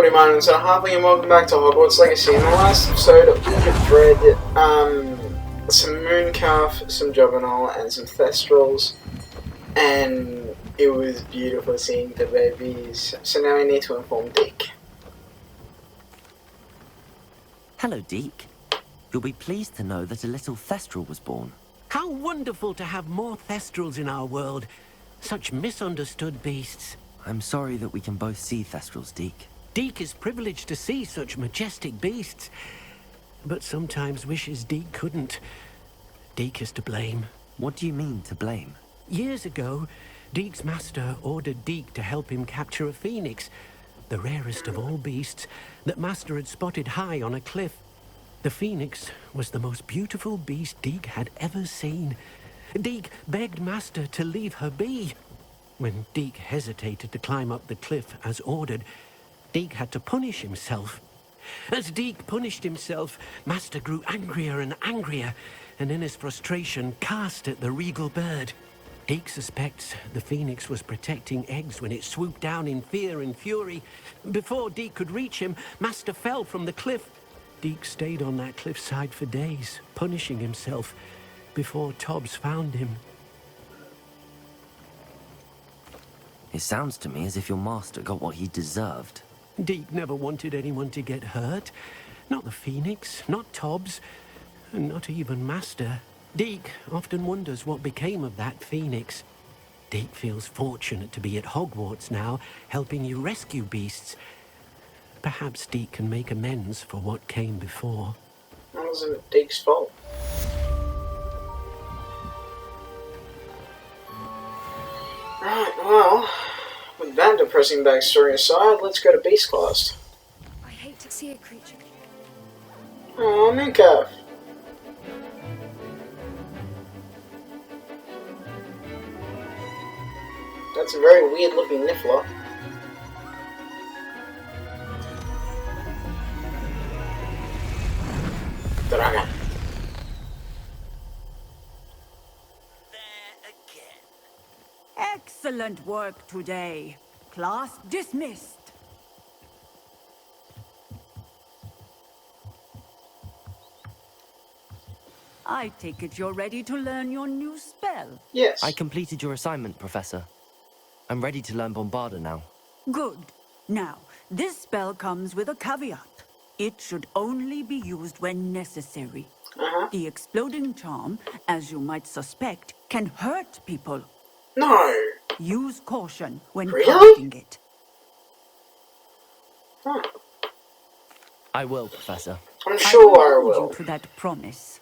everybody, my name is Harvey and welcome back to Hogwarts Legacy. In the last episode, we have read some Mooncalf, some Juggernaut, and some Thestrals, and it was beautiful seeing the babies. So now I need to inform Deke. Hello, Deke. You'll be pleased to know that a little Thestral was born. How wonderful to have more Thestrals in our world. Such misunderstood beasts. I'm sorry that we can both see Thestrals, Deke. Deke is privileged to see such majestic beasts, but sometimes wishes Deke couldn't. Deke is to blame. What do you mean, to blame? Years ago, Deke's master ordered Deke to help him capture a phoenix, the rarest of all beasts that master had spotted high on a cliff. The phoenix was the most beautiful beast Deke had ever seen. Deke begged master to leave her be. When Deke hesitated to climb up the cliff as ordered, Deke had to punish himself. As Deke punished himself, master grew angrier and angrier, and in his frustration cast at the regal bird. Deke suspects the phoenix was protecting eggs when it swooped down in fear and fury. Before Deke could reach him, master fell from the cliff. Deke stayed on that cliffside for days, punishing himself, before Tobbs found him. It sounds to me as if your master got what he deserved. Deke never wanted anyone to get hurt. Not the phoenix, not Tobbs, and not even master. Deke often wonders what became of that phoenix. Deke feels fortunate to be at Hogwarts now, helping you rescue beasts. Perhaps Deke can make amends for what came before. That wasn't Deke's fault. Right, well, with that depressing backstory aside, let's go to Beast Class. I hate to see a creature. Oh, Mooncalf. That's a very weird looking Niffler. Dragon. Excellent work today. Class dismissed. I take it you're ready to learn your new spell. Yes. I completed your assignment, Professor. I'm ready to learn Bombarda now. Good. Now, this spell comes with a caveat. It should only be used when necessary. The exploding charm, as you might suspect, can hurt people. No. Use caution when Really? casting it. Huh. I will, Professor. I'm sure I hold will. you to that promise.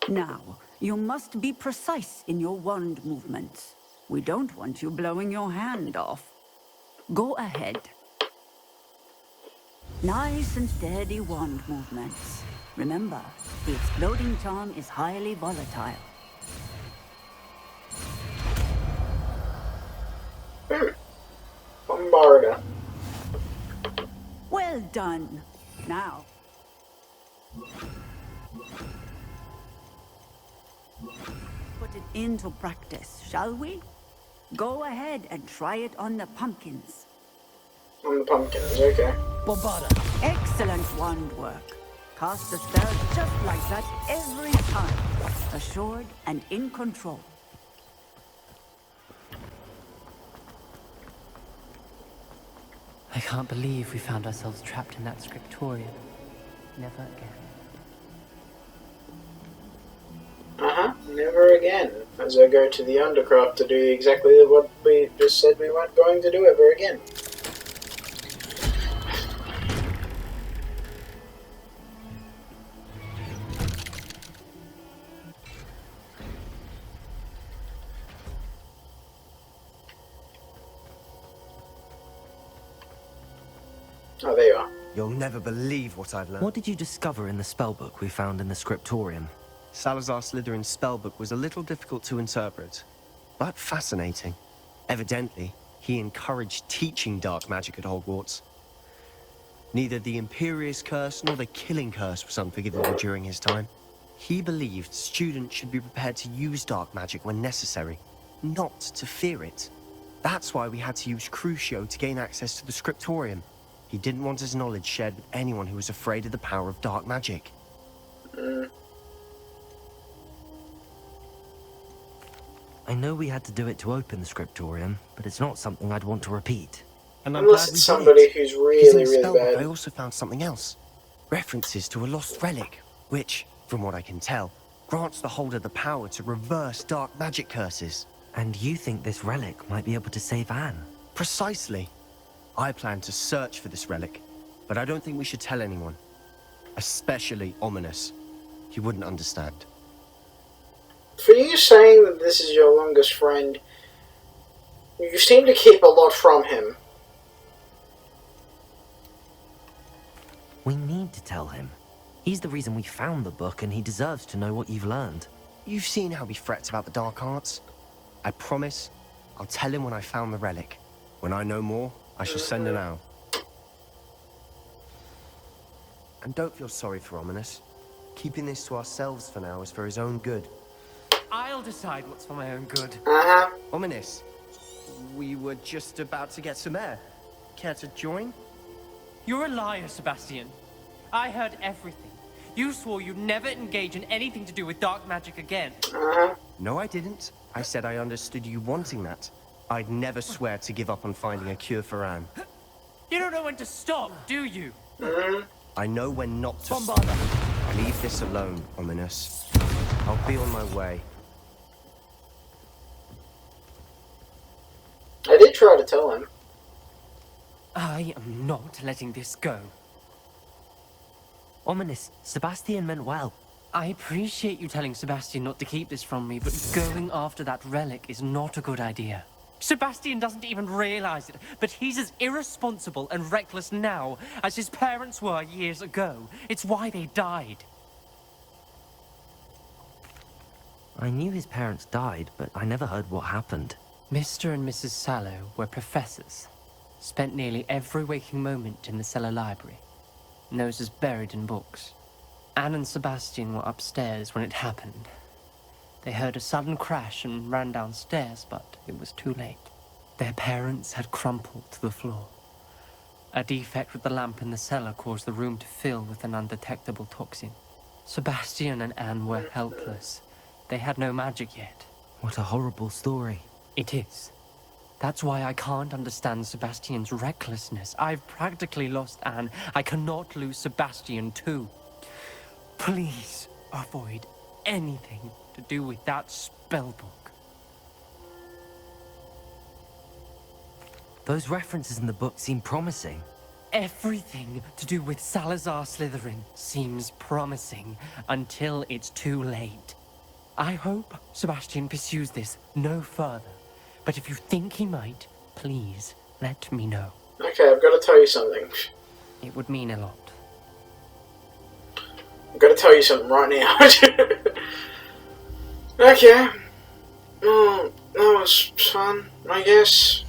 Now, you must be precise in your wand movements. We don't want you blowing your hand off. Go ahead. Nice and steady wand movements. Remember, the exploding charm is highly volatile. Bombarda. Well done. Now. Put it into practice, shall we? Go ahead and try it on the pumpkins. On the pumpkins, okay. Bombarda! Excellent wand work. Cast the spell just like that every time. Assured and in control. I can't believe we found ourselves trapped in that scriptorium. Never again. Never again. As I go to the Undercraft to do exactly what we just said we weren't going to do ever again. Oh, there you are. You'll never believe what I've learned. What did you discover in the spellbook we found in the scriptorium? Salazar Slytherin's spellbook was a little difficult to interpret, but fascinating. Evidently, he encouraged teaching dark magic at Hogwarts. Neither the Imperious Curse nor the Killing Curse was unforgivable during his time. He believed students should be prepared to use dark magic when necessary, not to fear it. That's why we had to use Crucio to gain access to the scriptorium. He didn't want his knowledge shared with anyone who was afraid of the power of dark magic. I know we had to do it to open the scriptorium, but it's not something I'd want to repeat. And I'm Unless glad it's we somebody did. who's Because in really, the really spellbook, bad. I also found something else. References to a lost relic, which, from what I can tell, grants the holder the power to reverse dark magic curses. And you think this relic might be able to save Anne? Precisely. I plan to search for this relic, but I don't think we should tell anyone. Especially Ominous. He wouldn't understand. For you saying that this is your longest friend, you seem to keep a lot from him. We need to tell him. He's the reason we found the book, and he deserves to know what you've learned. You've seen how he frets about the dark arts. I promise I'll tell him when I found the relic. When I know more, I shall send an owl. And don't feel sorry for Ominous. Keeping this to ourselves for now is for his own good. I'll decide what's for my own good. Ominous, we were just about to get some air. Care to join? You're a liar, Sebastian. I heard everything. You swore you'd never engage in anything to do with dark magic again. No, I didn't. I said I understood you wanting that. I'd never swear to give up on finding a cure for Anne. You don't know when to stop, do you? I know when not to stop. Leave this alone, Ominous. I'll be on my way. I did try to tell him. I am not letting this go. Ominous, Sebastian meant well. I appreciate you telling Sebastian not to keep this from me, but going after that relic is not a good idea. Sebastian doesn't even realize it, but he's as irresponsible and reckless now as his parents were years ago. It's why they died. I knew his parents died, but I never heard what happened. Mr. and Mrs. Sallow were professors. Spent nearly every waking moment in the cellar library. Noses buried in books. Anne and Sebastian were upstairs when it happened. They heard a sudden crash and ran downstairs, but it was too late. Their parents had crumpled to the floor. A defect with the lamp in the cellar caused the room to fill with an undetectable toxin. Sebastian and Anne were helpless. They had no magic yet. What a horrible story. It is. That's why I can't understand Sebastian's recklessness. I've practically lost Anne. I cannot lose Sebastian too. Please avoid anything to do with that spellbook. Those references in the book seem promising. Everything to do with Salazar Slytherin seems promising until it's too late. I hope Sebastian pursues this no further. But if you think he might, please let me know. Okay, I've got to tell you something. It would mean a lot. I've got to tell you something right now. Okay. Well, that was fun, I guess.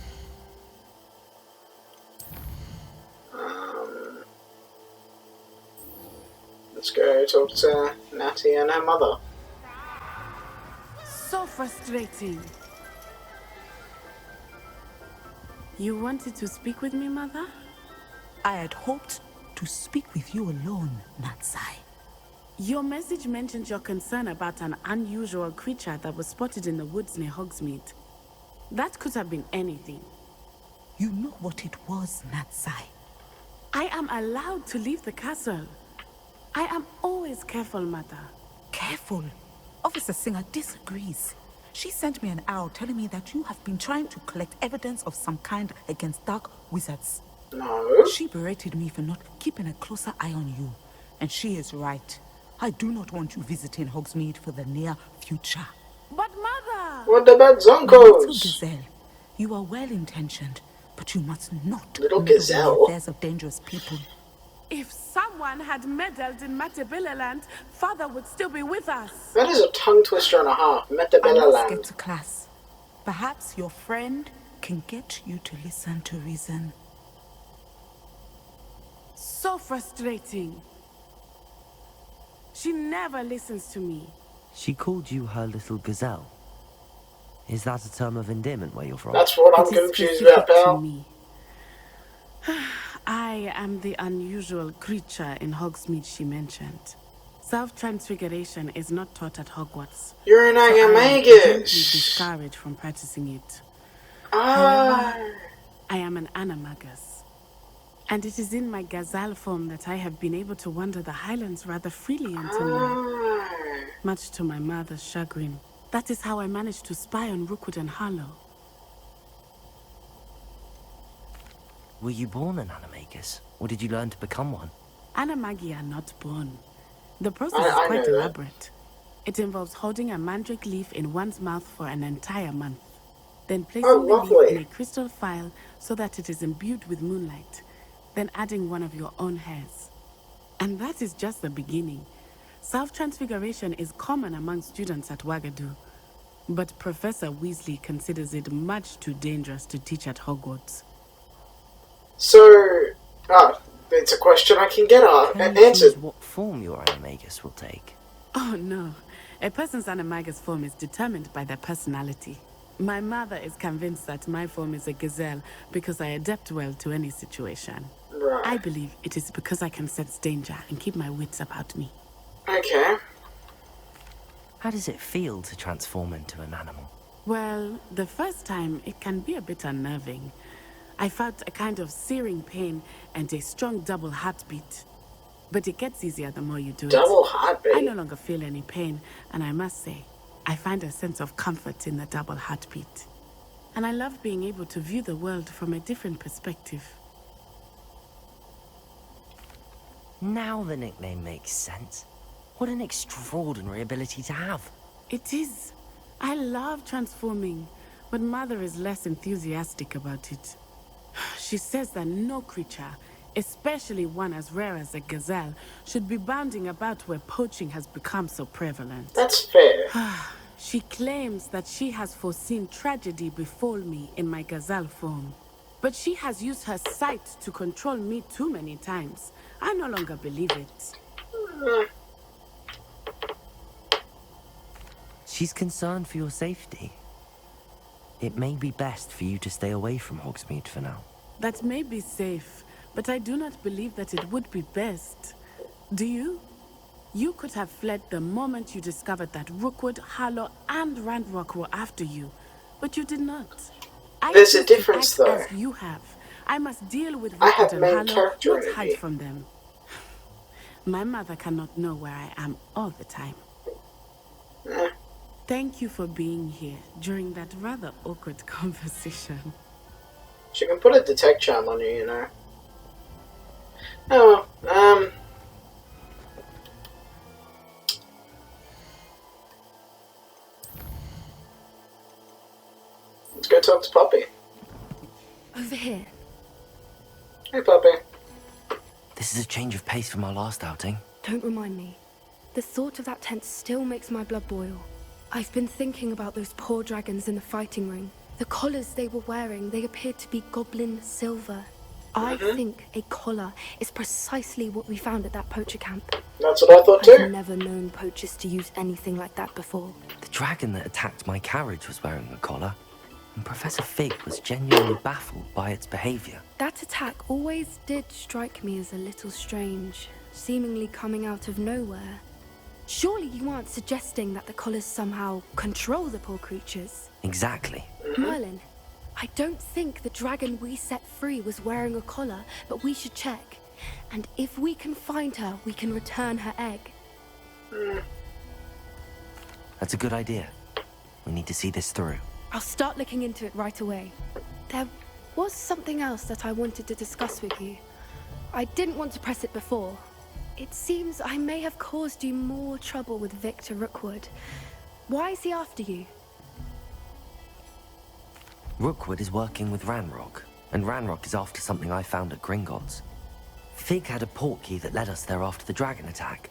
Let's go talk to Natty and her mother. So frustrating. You wanted to speak with me, Mother? I had hoped to speak with you alone, Natsai. Your message mentioned your concern about an unusual creature that was spotted in the woods near Hogsmeade. That could have been anything. You know what it was, Natsai. I am allowed to leave the castle. I am always careful, Mother. Careful? Officer Singer disagrees. She sent me an owl telling me that you have been trying to collect evidence of some kind against dark wizards. No. She berated me for not keeping a closer eye on you. And she is right. I do not want you visiting Hogsmeade for the near future. But Mother! What about Little Zonkos? Gazelle, you are well-intentioned, but you must not Little meddle Gazelle? in the affairs of dangerous people. If someone had meddled in Matabeleland, Father would still be with us. That is a tongue twister and a half. I must get Metabella to class. Perhaps your friend can get you to listen to reason. So frustrating. She never listens to me. She called you her little gazelle. Is that a term of endearment where you're from? That's what I'm It is confused specific about, to pal. me. I am the unusual creature in Hogsmeade she mentioned. Self-transfiguration is not taught at Hogwarts. You're an So I am gently Animagus. discouraged from practicing it. Ah. However, I am an animagus. And it is in my gazelle form that I have been able to wander the highlands rather freely until now. Much to my mother's chagrin. That is how I managed to spy on Rookwood and Harlow. Were you born an animagus, or did you learn to become one? Animagi are not born. The process I is quite know that. elaborate. It involves holding a mandrake leaf in one's mouth for an entire month, then placing the leaf lovely. in a crystal phial so that it is imbued with moonlight, then adding one of your own hairs. And that is just the beginning. Self-transfiguration is common among students at Wagadu, but Professor Weasley considers it much too dangerous to teach at Hogwarts. So, it's a question I can get Can you choose answered. what form your animagus will take? Oh no, a person's animagus form is determined by their personality. My mother is convinced that my form is a gazelle because I adapt well to any situation. Right. I believe it is because I can sense danger and keep my wits about me. Okay. How does it feel to transform into an animal? Well, the first time it can be a bit unnerving. I felt a kind of searing pain and a strong double heartbeat. But it gets easier the more you do Double it. heartbeat. I no longer feel any pain, and I must say, I find a sense of comfort in the double heartbeat. And I love being able to view the world from a different perspective. Now the nickname makes sense. What an extraordinary ability to have. It is. I love transforming, but Mother is less enthusiastic about it. She says that no creature, especially one as rare as a gazelle, should be bounding about where poaching has become so prevalent. That's fair. She claims that she has foreseen tragedy befall me in my gazelle form. But she has used her sight to control me too many times. I no longer believe it. She's concerned for your safety. It may be best for you to stay away from Hogsmeade for now. That may be safe, but I do not believe that it would be best. Do you? You could have fled the moment you discovered that Rookwood, Harlow, and Ranrock were after you, but you did not. There's a choose to difference, act though. As you have. I must deal with I have Rookwood and main Harlow, character not hide energy. from them. My mother cannot know where I am all the time. Thank you for being here during that rather awkward conversation. She can put a detect charm on you, you know. Oh, well, let's go talk to Poppy. Over here. Hey, Poppy. This is a change of pace from our last outing. Don't remind me. The thought of that tent still makes my blood boil. I've been thinking about those poor dragons in the fighting ring. The collars they were wearing, they appeared to be goblin silver. I think a collar is precisely what we found at that poacher camp. That's what I thought too. I've never known poachers to use anything like that before. The dragon that attacked my carriage was wearing a collar, and Professor Fig was genuinely baffled by its behavior. That attack always did strike me as a little strange, seemingly coming out of nowhere. Surely you aren't suggesting that the collars somehow control the poor creatures? Exactly. Merlin, I don't think the dragon we set free was wearing a collar, but we should check. And if we can find her, we can return her egg. That's a good idea. We need to see this through. I'll start looking into it right away. There was something else that I wanted to discuss with you. I didn't want to press it before. It seems I may have caused you more trouble with Victor Rookwood. Why is he after you? Rookwood is working with Ranrock, and Ranrock is after something I found at Gringotts. Fig had a portkey that led us there after the dragon attack.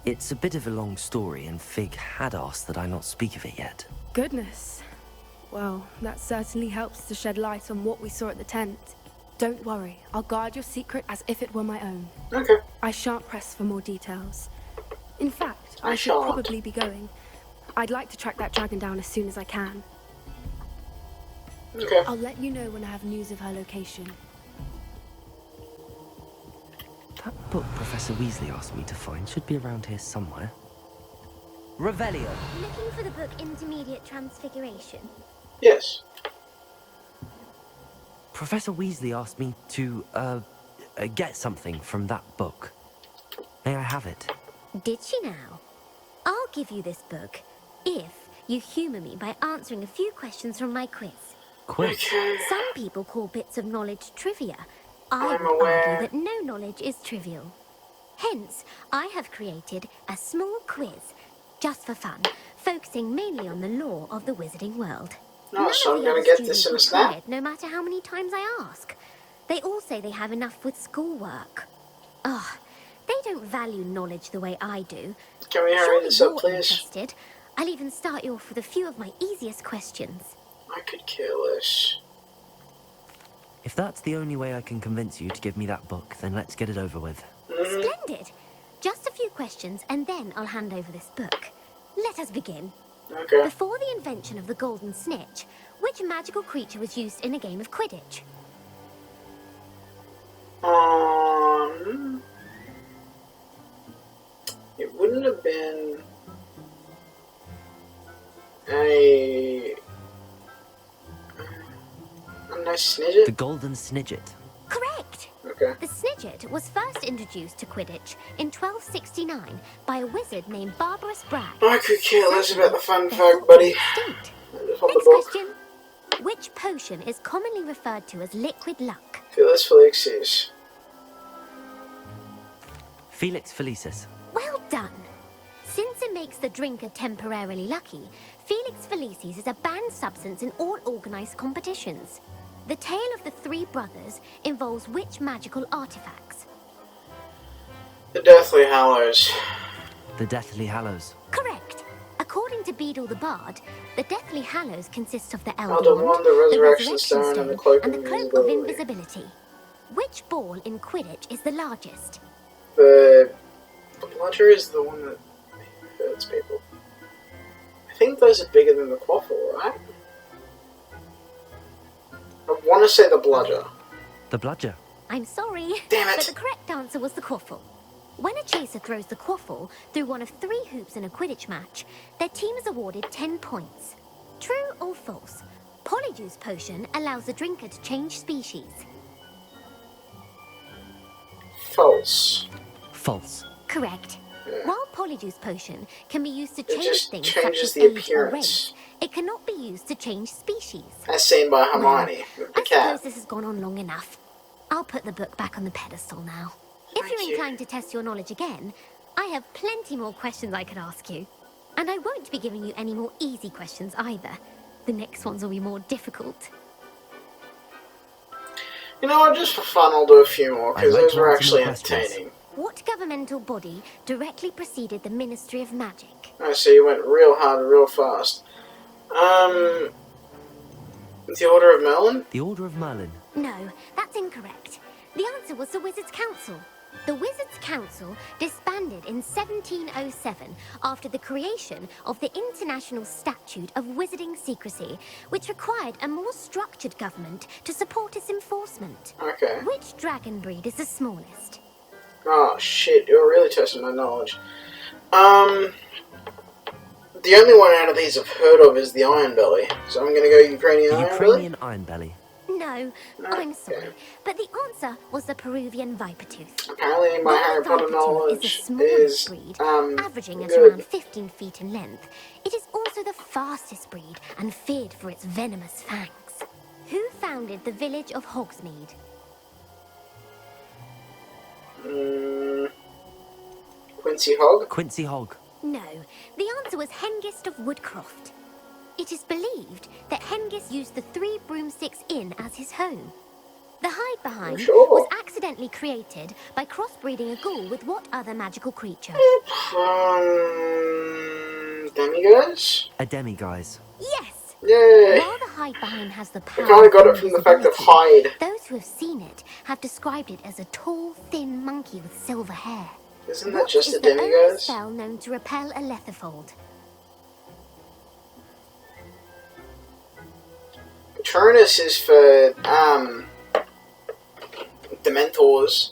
It's a bit of a long story, and Fig had asked that I not speak of it yet. Goodness. Well, that certainly helps to shed light on what we saw at the tent. Don't worry, I'll guard your secret as if it were my own. Okay. I shan't press for more details. In fact, I should shan't. probably be going. I'd like to track that dragon down as soon as I can. Okay. I'll let you know when I have news of her location. That book Professor Weasley asked me to find should be around here somewhere. Revelio. Looking for the book Intermediate Transfiguration? Yes. Professor Weasley asked me to, get something from that book. May I have it? Did she now? I'll give you this book if you humour me by answering a few questions from my quiz. Quiz? Okay. Some people call bits of knowledge trivia. I I'm would aware. argue that no knowledge is trivial. Hence, I have created a small quiz, just for fun, focusing mainly on the lore of the wizarding world. Oh, so None I'm of the gonna other get students this in a will snap? try it, no matter how many times I ask. They all say they have enough with schoolwork. Ugh, they don't value knowledge the way I do. Can we hurry Surely this up, you're please? interested. I'll even start you off with a few of my easiest questions. I could care less. If that's the only way I can convince you to give me that book, then let's get it over with. Splendid! Just a few questions, and then I'll hand over this book. Let us begin. Okay. Before the invention of the golden snitch, which magical creature was used in a game of Quidditch? It wouldn't have been a nice snidget? The Golden Snidget. Correct! Okay. The Snidget was first introduced to Quidditch in 1269 by a wizard named Barbarous Bragg. I could care less about the fun They're fact, thought buddy. to be extinct. I just want the Next book. question. Which potion is commonly referred to as liquid luck? Felix Felicis. Felix Felicis. Well done. Since it makes the drinker temporarily lucky, Felix Felicis is a banned substance in all organised competitions. The tale of the three brothers involves which magical artifacts? The Deathly Hallows. The Deathly Hallows. Correct. According to Beedle the Bard, the Deathly Hallows consist of the Elder Elder Wand, Wand, the Resurrection Stone, and the Cloak and of the Cloak of Invisibility. Invisibility. Which ball in Quidditch is the largest? The bludger is the one that hurts people. I think those are bigger than the quaffle, right? I want to say the bludger. The Bludger. I'm sorry, Damn it. but the correct answer was the quaffle. When a chaser throws the quaffle through one of 3 hoops in a Quidditch match, their team is awarded 10 points. True or false? Polyjuice Potion allows the drinker to change species. False. False. Correct. Yeah. While Polyjuice Potion can be used to It change just things such changes as the age or appearance. race, it cannot be used to change species. As seen by Hermione with the I suppose cat. this has gone on long enough. I'll put the book back on the pedestal now. If Thank you're you. inclined to test your knowledge again, I have plenty more questions I could ask you. And I won't be giving you any more easy questions either. The next ones will be more difficult. You know what, just for fun I'll do a few more, because I'd like those to were answer actually more questions. entertaining. What governmental body directly preceded the Ministry of Magic? I see you went real hard, real fast. The Order of Merlin? The Order of Merlin. No, that's incorrect. The answer was the Wizards' Council. The Wizards' Council disbanded in 1707 after the creation of the International Statute of Wizarding Secrecy, which required a more structured government to support its enforcement. Okay. Which dragon breed is the smallest? Oh shit, you're really testing my knowledge. The only one out of these I've heard of is the Iron Belly, so I'm gonna go Ukrainian The Iron Belly. Ukrainian Iron Belly. No, I'm Okay. sorry, but the answer was the Peruvian Viper Tooth. Apparently my The Harry Potter Viper Tooth knowledge is the smallest is, breed, averaging at good. around 15 feet in length. It is also the fastest breed and feared for its venomous fangs. Who founded the village of Hogsmeade? Quincy Hogg? Quincy Hogg. No, the answer was Hengist of Woodcroft. It is believed that Hengist used the 3 Broomsticks Inn as his home. The hide behind Sure. was accidentally created by crossbreeding a ghoul with what other magical creature? Demigods? A demiguise. Yes! Yay! While the hide behind has the power kinda got of it from the fact of invisibility, hide. those who have seen it have described it as a tall, thin monkey with silver hair. Isn't that What just is a the only demigod? spell known to repel a letherfold? Patronus is for, Dementors.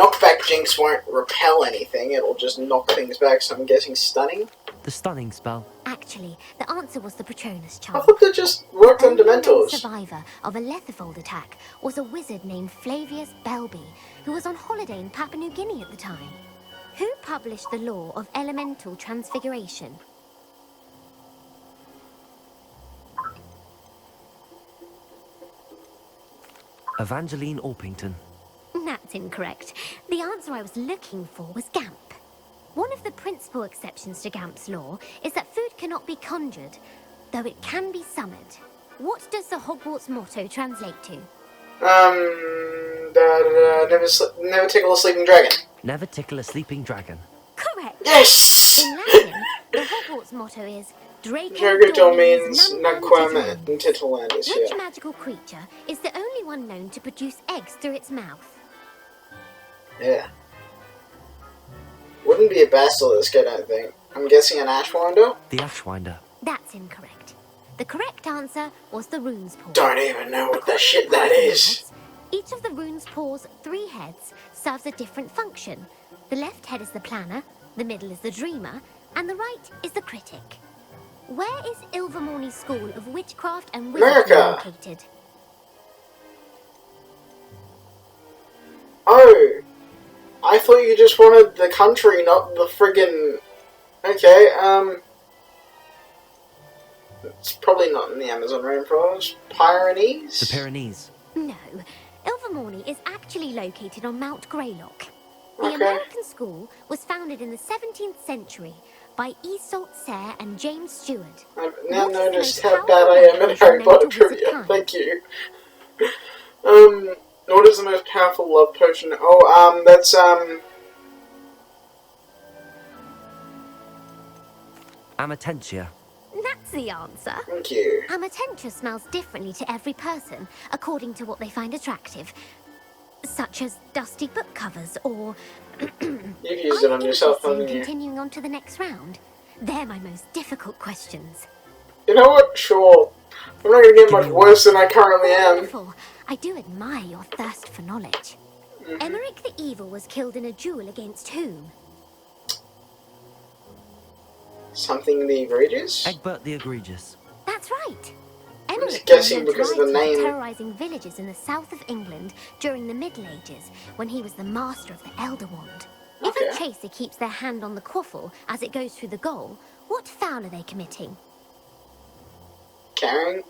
knockback jinx won't repel anything, it'll just knock things back, so I'm guessing stunning? The stunning spell. Actually, the answer was the Patronus I charm. thought that just worked on The only known Dementors. survivor of a Letherfold attack was a wizard named Flavius Belby, who was on holiday in Papua New Guinea at the time. Who published the law of elemental transfiguration? Evangeline Orpington. That's incorrect. The answer I was looking for was Gamp. One of the principal exceptions to Gamp's law is that food cannot be conjured, though it can be summoned. What does the Hogwarts motto translate to? Never tickle a sleeping dragon. Never tickle a sleeping dragon. Correct. Yes! In Latin, the Hogwarts motto is Draco Dragon means Nunquam Nunquam Titulans. and Titulans, Which yeah. magical creature is the only one known to produce eggs through its mouth? Yeah. Wouldn't be a basilisk, I don't think. I'm guessing an Ashwinder? The Ashwinder. That's incorrect. The correct answer was the rune's paw. Don't even know what the According shit to that Potter's is. notes, each of the rune's paw's 3 heads serves a different function. The left head is the planner, the middle is the dreamer, and the right is the critic. Where is Ilvermorny School of Witchcraft and Wizardry America. located? Oh! I thought you just wanted the country, not the friggin'... Okay, it's probably not in the Amazon rainforest. Pyrenees? The Pyrenees. No, Ilvermorny is actually located on Mount Greylock. The Okay. American school was founded in the 17th century by Isolde Sayre and James Stewart. I've now What is the noticed most how bad I am powerful at Harry potion Potter known to wizard trivia. kind? Thank you. What is the most powerful love potion? Oh, that's, Amatentia. That's the answer. Thank you. Amatentia smells differently to every person, according to what they find attractive. Such as dusty book covers, or... You've used it on Are you yourself, interested in haven't you? continuing on to the next round? They're my most difficult questions. You know what? Sure. I'm not gonna get much worse than I currently am. Wonderful. I do admire your thirst for knowledge. Emmerich the Evil was killed in a duel against whom? Something the egregious? Egbert the Egregious. That's right. just Emmerich guessing gained because of the notoriety for name. terrorizing villages in the south of England during the Middle Ages, when he was the master of the Elder Wand. If a Okay. chaser keeps their hand on the quaffle as it goes through the goal, what foul are they committing? Carrying?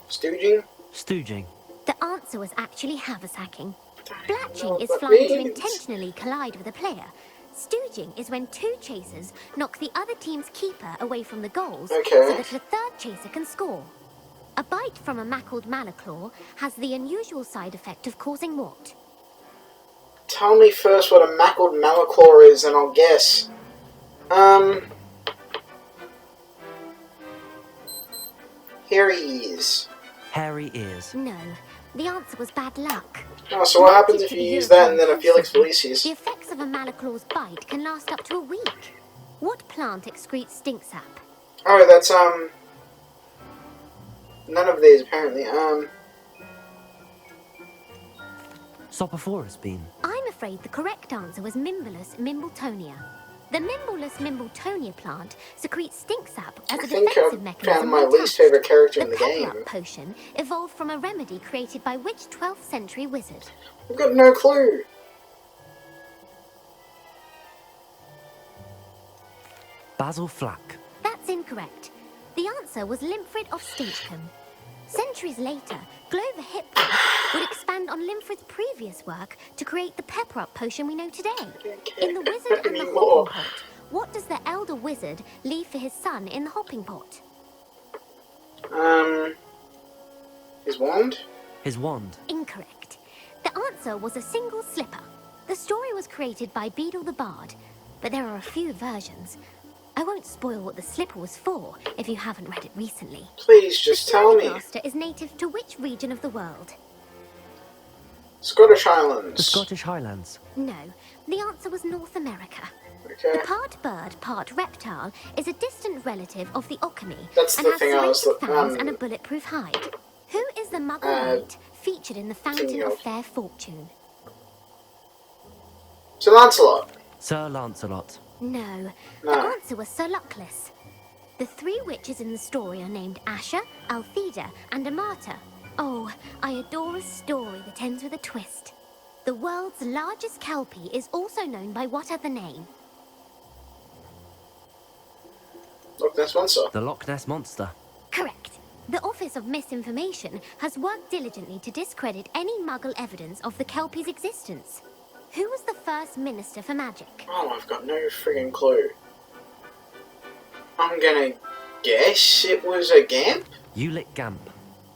Stooging? Stooging. The answer was actually haversacking. know Blatching what is that flying to means. intentionally collide with a player. Stooging is when 2 chasers knock the other team's keeper away from the goals Okay. so that a 3rd chaser can score. A bite from a mackled malaclaw has the unusual side effect of causing what? Tell me first what a mackled malaclaw is and I'll guess. Here he is. Hairy ears. No, the answer was bad luck. Oh, so what happens if Native you to use the that and then a European Felix coastline, Felicis? The effects of a malaclaw's bite can last up to a week. What plant excretes stink sap? Oh, that's, none of these, apparently. Sopophorus bean. I'm afraid the correct answer was Mimbulus mimbletonia. The Mimbulus mimbletonia plant secretes stink sap as I a think defensive I've mechanism found my when least touched. favourite character in the Pepper-Up game. potion evolved from a remedy created by which 12th century wizard? I've got no clue. Basil Flack. That's incorrect. The answer was Limfrid of Stinchcombe. Centuries later, Glover Hipwood would expand on Limfrid's previous work to create the Pepper-Up potion we know today. In The Wizard and the Anymore. Hopping Pot, what does the elder wizard leave for his son in the hopping pot? His wand? His wand. Incorrect. The answer was a single slipper. The story was created by Beadle the Bard, but there are a few versions. I won't spoil what the slipper was for if you haven't read it recently. Please, just the tell me. Blaster is native to which region of the world? Scottish The Highlands. Scottish Highlands. No, the answer was North America. Okay. The part bird, part reptile is a distant relative of the Occamy That's and the has thing I was serrated fangs and a uh, bulletproof hide. Who is the Muggle Knight featured in the Fountain of Fair Fortune? Sir Lancelot. Sir Lancelot. No, the No. answer was Sir Luckless. The three witches in the story are named Asher, Altheda, and Amata. Oh, I adore a story that ends with a twist. The world's largest kelpie is also known by what other name? Loch Ness Monster. The Loch Ness Monster. Correct. The Office of Misinformation has worked diligently to discredit any Muggle evidence of the kelpie's existence. Who was the first Minister for Magic? Oh, I've got no friggin' clue. I'm gonna guess it was a Gamp? Ulick Gamp.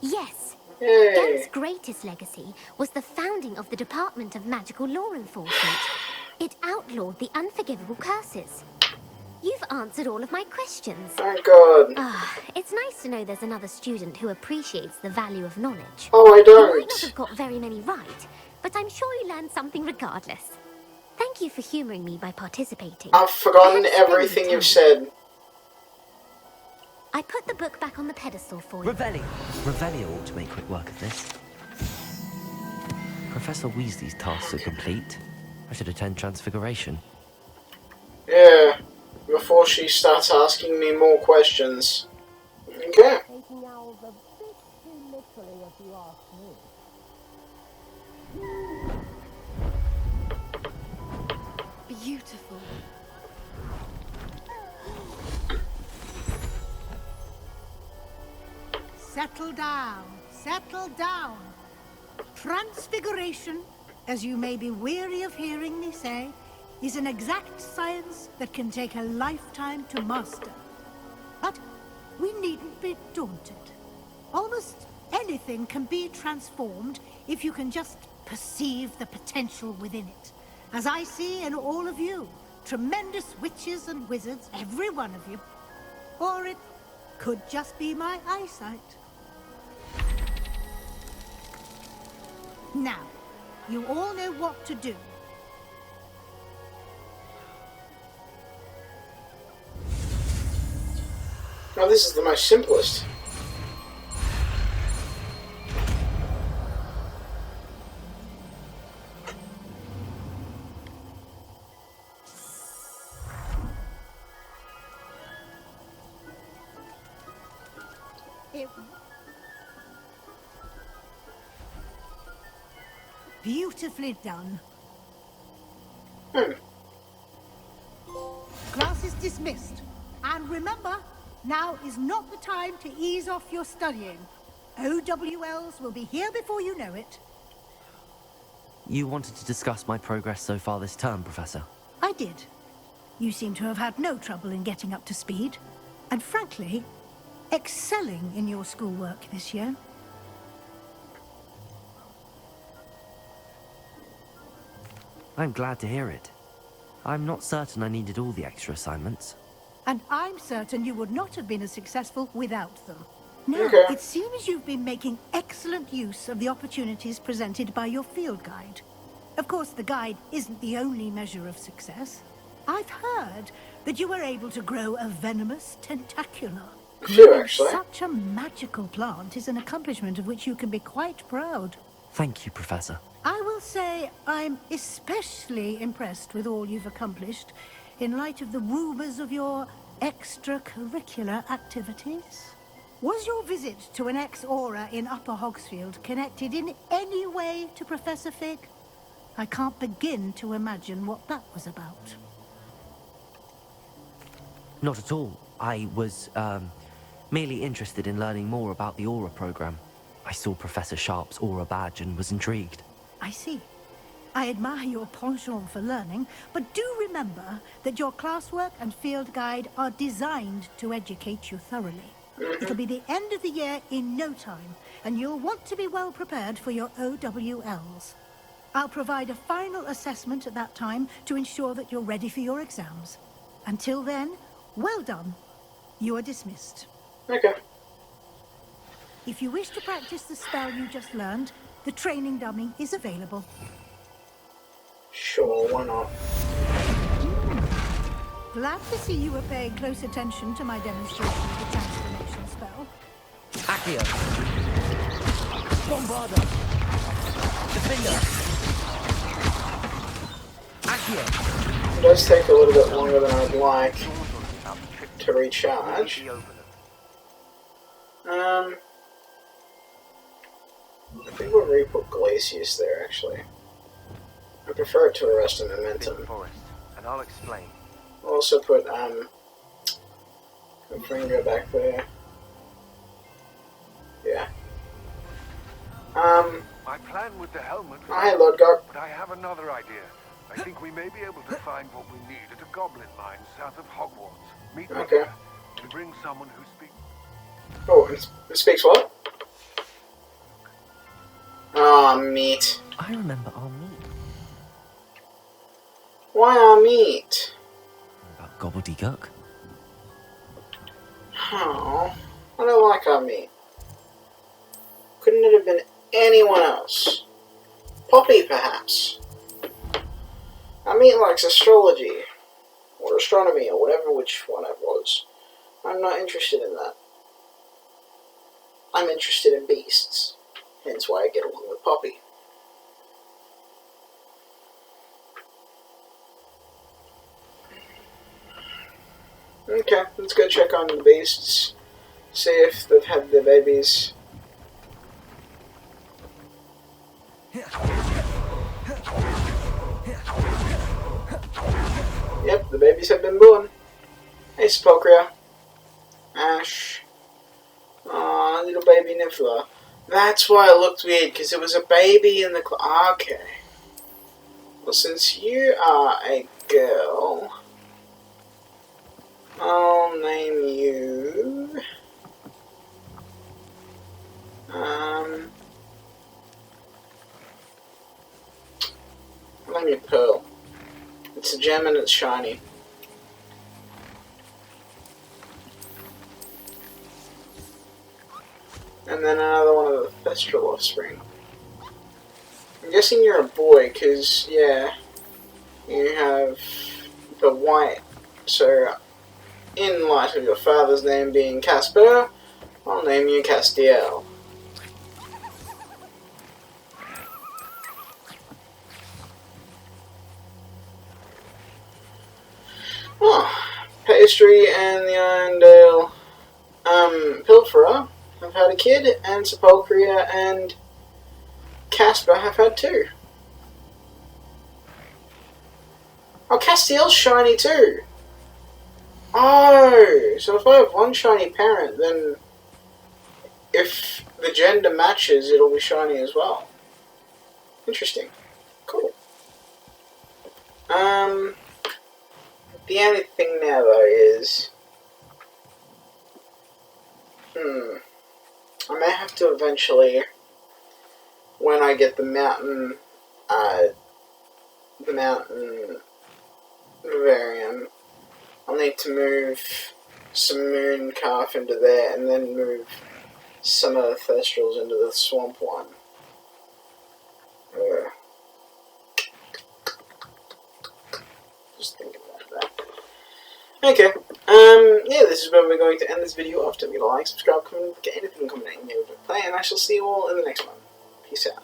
Yes. Yay. Gamp's greatest legacy was the founding of the Department of Magical Law Enforcement. It outlawed the unforgivable curses. You've answered all of my questions. Thank God. It's nice to know there's another student who appreciates the value of knowledge. Oh, I You don't. might not have got very many right, but I'm sure you learned something regardless. Thank you for humouring me by participating. I've forgotten Perhaps spend everything the you've time. said. I put the book back on the pedestal for you. Revelio ought to make quick work of this. Professor Weasley's tasks are complete. I should attend Transfiguration. Yeah, before she starts asking me more questions. Okay. Beautiful. Settle down, settle down. Transfiguration, as you may be weary of hearing me say, is an exact science that can take a lifetime to master. But we needn't be daunted. Almost anything can be transformed if you can just perceive the potential within it. As I see in all of you, tremendous witches and wizards, every one of you. Or it could just be my eyesight. Now, you all know what to do. Now this is the most simplest. Beautifully done. Class is dismissed. And remember, now is not the time to ease off your studying. OWLs will be here before you know it. You wanted to discuss my progress so far this term, Professor? I did. You seem to have had no trouble in getting up to speed. And frankly, excelling in your schoolwork this year. I'm glad to hear it. I'm not certain I needed all the extra assignments. And I'm certain you would not have been as successful without them. Now, Okay. it seems you've been making excellent use of the opportunities presented by your field guide. Of course, the guide isn't the only measure of success. I've heard that you were able to grow a venomous tentacula. A few, Growing actually. Such a magical plant is an accomplishment of which you can be quite proud. Thank you, Professor. I will say I'm especially impressed with all you've accomplished in light of the rumors of your extracurricular activities. Was your visit to an ex-aura in Upper Hogsfield connected in any way to Professor Fig? I can't begin to imagine what that was about. Not at all. I was, merely interested in learning more about the Aura program. I saw Professor Sharp's Aura badge and was intrigued. I see. I admire your penchant for learning, but do remember that your classwork and field guide are designed to educate you thoroughly. It'll be the end of the year in no time, and you'll want to be well prepared for your OWLs. I'll provide a final assessment at that time to ensure that you're ready for your exams. Until then, well done. You are dismissed. Okay. If you wish to practice the spell you just learned, the training dummy is available. Sure, why not? Glad to see you were paying close attention to my demonstration of the transformation spell. Accio! Bombarda! It does take a little bit longer than I'd like to recharge. I think we'll re-put Glacius there, actually. I prefer it to Arrest and Momentum. And I'll explain. We'll also put, Finger back there. Yeah. My plan with the helmet... Hi, Lord God. But I have another idea. I think we may be able to find what we need at a goblin mine south of Hogwarts. Meet me there and bring someone who speaks... Oh, it speaks what? Ah, meat. I remember our meat. Why our meat? About gobbledygook. Oh, I don't like our meat. Couldn't it have been anyone else? Poppy, perhaps. Our meat likes astrology, or astronomy, or whatever which one it was. I'm not interested in that. I'm interested in beasts, hence why I get along with Poppy. Okay, let's go check on the beasts, see if they've had their babies. Yep, the babies have been born. Hey, Spokria. Ash. Aw, little baby Niffler. That's why it looked weird, because it was a baby in the okay. Well, since you are a girl, I'll name you... I'll name you Pearl. It's a gem and it's shiny. And then another one of the Thestral offspring. I'm guessing you're a boy, because, yeah, you have the white. So, in light of your father's name being Casper, I'll name you Castiel. Oh, Pastry and the Irondale Pilferer have had a kid, and Sepulchria and Casper have had two. Oh, Castiel's shiny too! Oh, so if I have one shiny parent, then if the gender matches, it'll be shiny as well. Interesting. Cool. The only thing now, though, is... I may have to eventually, when I get the mountain Vivarium, I'll need to move some Moon Calf into there, and then move some of the Thestrals into the Swamp one. Just thinking about that. Okay, yeah, this is where we're going to end this video off. Don't forget to like, subscribe, comment, get anything coming in here with play, and I shall see you all in the next one. Peace out.